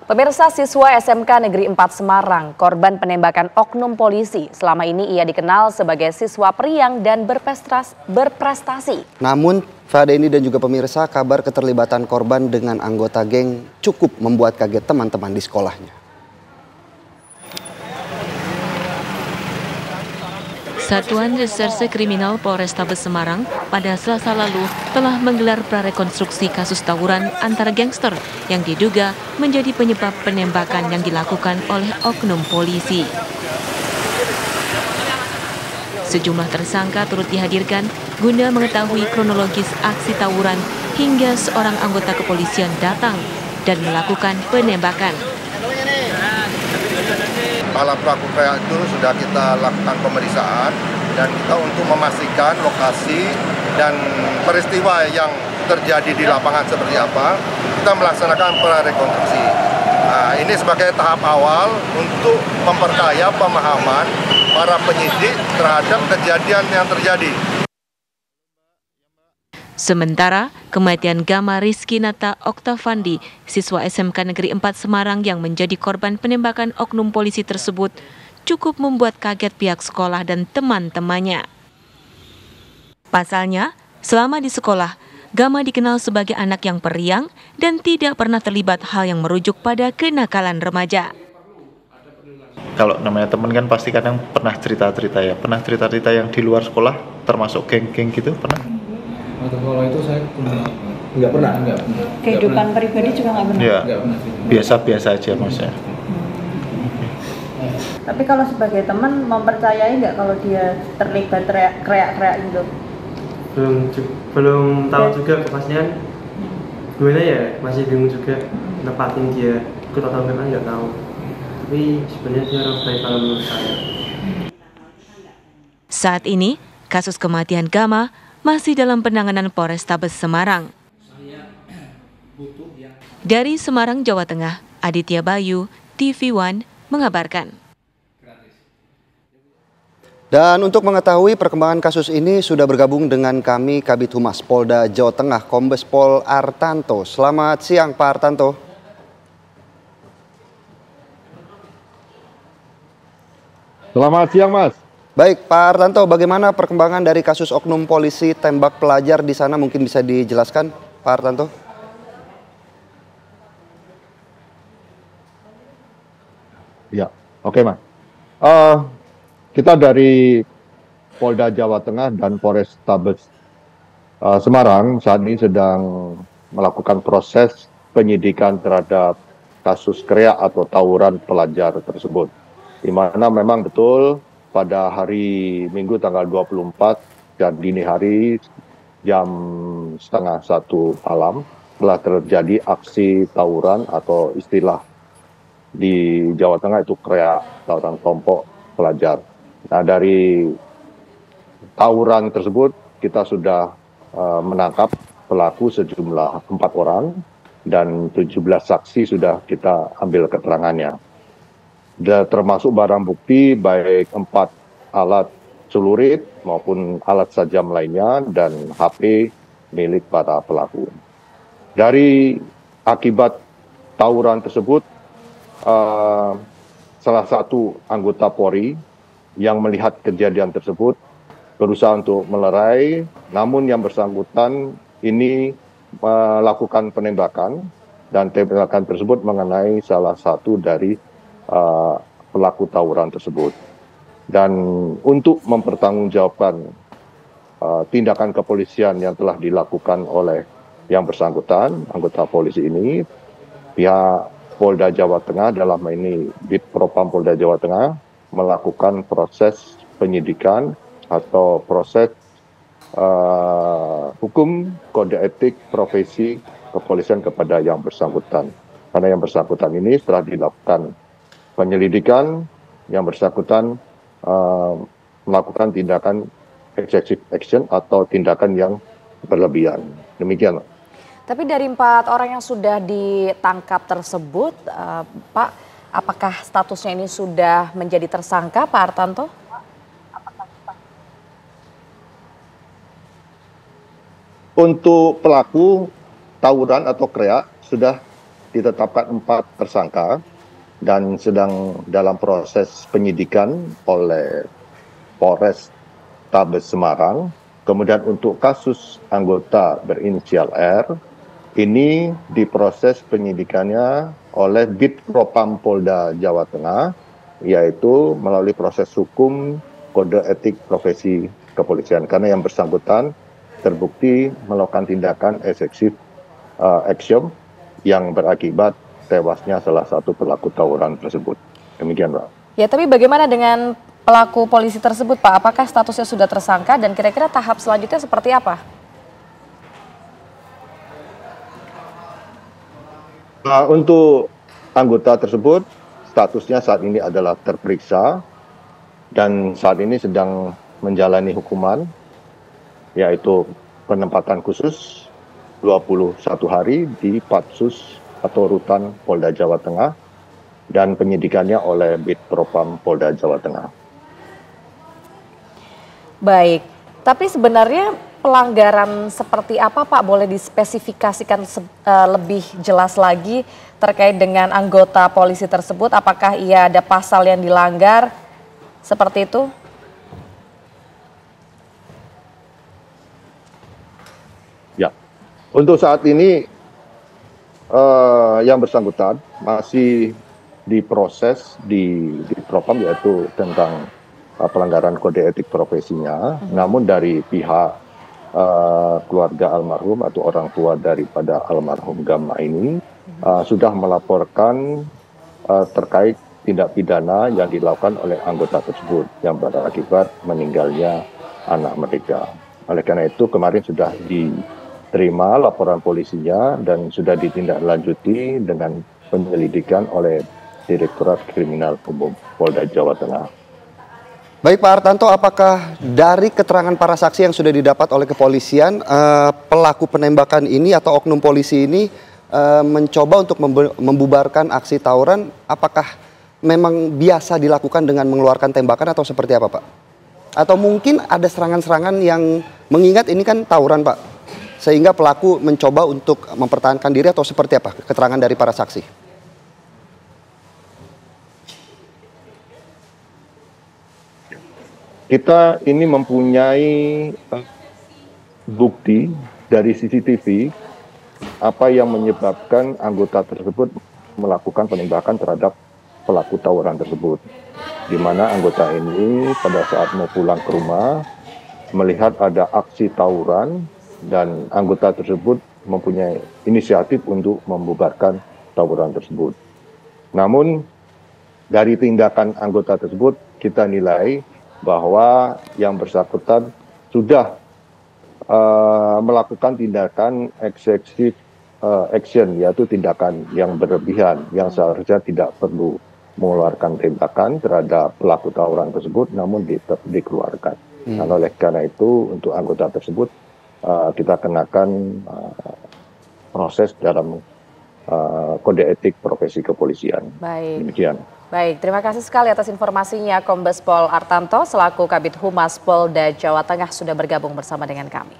Pemirsa, siswa SMK Negeri 4 Semarang, korban penembakan oknum polisi. Selama ini ia dikenal sebagai siswa periang dan berprestasi. Namun, Fadeni dan juga pemirsa, kabar keterlibatan korban dengan anggota geng cukup membuat kaget teman-teman di sekolahnya. Satuan Reserse Kriminal Polrestabes Semarang pada Selasa lalu telah menggelar prarekonstruksi kasus tawuran antara gangster yang diduga menjadi penyebab penembakan yang dilakukan oleh oknum polisi. Sejumlah tersangka turut dihadirkan guna mengetahui kronologis aksi tawuran hingga seorang anggota kepolisian datang dan melakukan penembakan. Para pelaku kayak itu sudah kita lakukan pemeriksaan dan kita untuk memastikan lokasi dan peristiwa yang terjadi di lapangan seperti apa, kita melaksanakan prarekonstruksi. Nah, ini sebagai tahap awal untuk memperkaya pemahaman para penyidik terhadap kejadian yang terjadi. Sementara, kematian Gama Rizky Nata Oktavandi, siswa SMK Negeri 4 Semarang yang menjadi korban penembakan oknum polisi tersebut, cukup membuat kaget pihak sekolah dan teman-temannya. Pasalnya, selama di sekolah, Gama dikenal sebagai anak yang periang dan tidak pernah terlibat hal yang merujuk pada kenakalan remaja. Kalau namanya teman kan pasti kadang pernah cerita-cerita ya, pernah cerita-cerita yang di luar sekolah, termasuk geng-geng gitu, pernah? Kalau itu saya nggak pernah. Kehidupan pribadi juga nggak pernah? Ya, biasa-biasa aja maksudnya. Tapi kalau sebagai teman mempercayai nggak kalau dia terlibat kreak-kreak itu? Belum tahu juga kepastian. Gimana ya, masih bingung juga nepatin dia ikut atau memang nggak tahu. Tapi sebenarnya dia orang baik kalau menurut saya. Saat ini, kasus kematian Gama masih dalam penanganan Polrestabes Semarang. Dari Semarang, Jawa Tengah, Aditya Bayu, TV One mengabarkan. Dan untuk mengetahui perkembangan kasus ini sudah bergabung dengan kami Kabid Humas Polda Jawa Tengah, Kombes Pol Artanto. Selamat siang Pak Artanto. Selamat siang Mas. Baik Pak Artanto, bagaimana perkembangan dari kasus oknum polisi tembak pelajar di sana, mungkin bisa dijelaskan Pak Artanto? Ya, oke Mas. Kita dari Polda Jawa Tengah dan Polrestabes Semarang saat ini sedang melakukan proses penyidikan terhadap kasus kreak atau tawuran pelajar tersebut. Di mana memang betul pada hari Minggu tanggal 24 dan dini hari jam 12:30 malam telah terjadi aksi tawuran atau istilah di Jawa Tengah itu kreak, tawuran kelompok pelajar. Nah, dari tawuran tersebut kita sudah menangkap pelaku sejumlah 4 orang dan 17 saksi sudah kita ambil keterangannya. Termasuk barang bukti baik 4 alat celurit maupun alat sajam lainnya dan HP milik para pelaku. Dari akibat tawuran tersebut, salah satu anggota Polri yang melihat kejadian tersebut berusaha untuk melerai, namun yang bersangkutan ini melakukan penembakan dan tembakan tersebut mengenai salah satu dari pelaku tawuran tersebut. Dan untuk mempertanggungjawabkan tindakan kepolisian yang telah dilakukan oleh yang bersangkutan, anggota polisi ini, pihak Polda Jawa Tengah dalam ini Bitpropam Polda Jawa Tengah melakukan proses penyidikan atau proses hukum kode etik profesi kepolisian kepada yang bersangkutan. Karena yang bersangkutan ini setelah dilakukan penyelidikan, yang bersangkutan melakukan tindakan excessive action atau tindakan yang berlebihan. Demikian. Tapi dari 4 orang yang sudah ditangkap tersebut, Pak, apakah statusnya ini sudah menjadi tersangka, Pak Artanto? Untuk pelaku tawuran atau kreak sudah ditetapkan 4 tersangka dan sedang dalam proses penyidikan oleh Polres Tabes Semarang. Kemudian untuk kasus anggota berinisial R, ini diproses penyidikannya oleh Bid Propam Polda Jawa Tengah, yaitu melalui proses hukum kode etik profesi kepolisian. Karena yang bersangkutan terbukti melakukan tindakan excessive action yang berakibat tewasnya salah satu pelaku tawuran tersebut. Demikian, Pak. Ya, tapi bagaimana dengan pelaku polisi tersebut, Pak? Apakah statusnya sudah tersangka dan kira-kira tahap selanjutnya seperti apa? Untuk anggota tersebut, statusnya saat ini adalah terperiksa dan saat ini sedang menjalani hukuman, yaitu penempatan khusus 21 hari di Patsus atau Rutan Polda Jawa Tengah dan penyidikannya oleh Bid Propam Polda Jawa Tengah. Baik, tapi sebenarnya pelanggaran seperti apa, Pak? Boleh dispesifikasikan lebih jelas lagi terkait dengan anggota polisi tersebut? Apakah ia ada pasal yang dilanggar seperti itu? Ya, untuk saat ini yang bersangkutan masih diproses di Propam, yaitu tentang pelanggaran kode etik profesinya. Namun dari pihak keluarga almarhum atau orang tua daripada almarhum Gama ini sudah melaporkan terkait tindak pidana yang dilakukan oleh anggota tersebut yang berakibat meninggalnya anak mereka. Oleh karena itu kemarin sudah diterima laporan polisinya dan sudah ditindaklanjuti dengan penyelidikan oleh Direktorat Kriminal Umum Polda Jawa Tengah. Baik Pak Artanto, apakah dari keterangan para saksi yang sudah didapat oleh kepolisian, pelaku penembakan ini atau oknum polisi ini mencoba untuk membubarkan aksi tawuran, apakah memang biasa dilakukan dengan mengeluarkan tembakan atau seperti apa Pak? Atau mungkin ada serangan-serangan yang mengingat ini kan tawuran Pak, sehingga pelaku mencoba untuk mempertahankan diri atau seperti apa keterangan dari para saksi? Kita ini mempunyai bukti dari CCTV apa yang menyebabkan anggota tersebut melakukan penembakan terhadap pelaku tawuran tersebut. Di mana anggota ini pada saat mau pulang ke rumah melihat ada aksi tawuran dan anggota tersebut mempunyai inisiatif untuk membubarkan tawuran tersebut. Namun dari tindakan anggota tersebut kita nilai bahwa yang bersangkutan sudah melakukan tindakan excessive action, yaitu tindakan yang berlebihan yang seharusnya tidak perlu mengeluarkan tembakan terhadap pelaku tawuran tersebut, namun dikeluarkan. Dan oleh karena itu untuk anggota tersebut kita kenakan proses dalam kode etik profesi kepolisian. Baik. Demikian. Baik, terima kasih sekali atas informasinya Kombes Pol Artanto selaku Kabid Humas Polda Jawa Tengah sudah bergabung bersama dengan kami.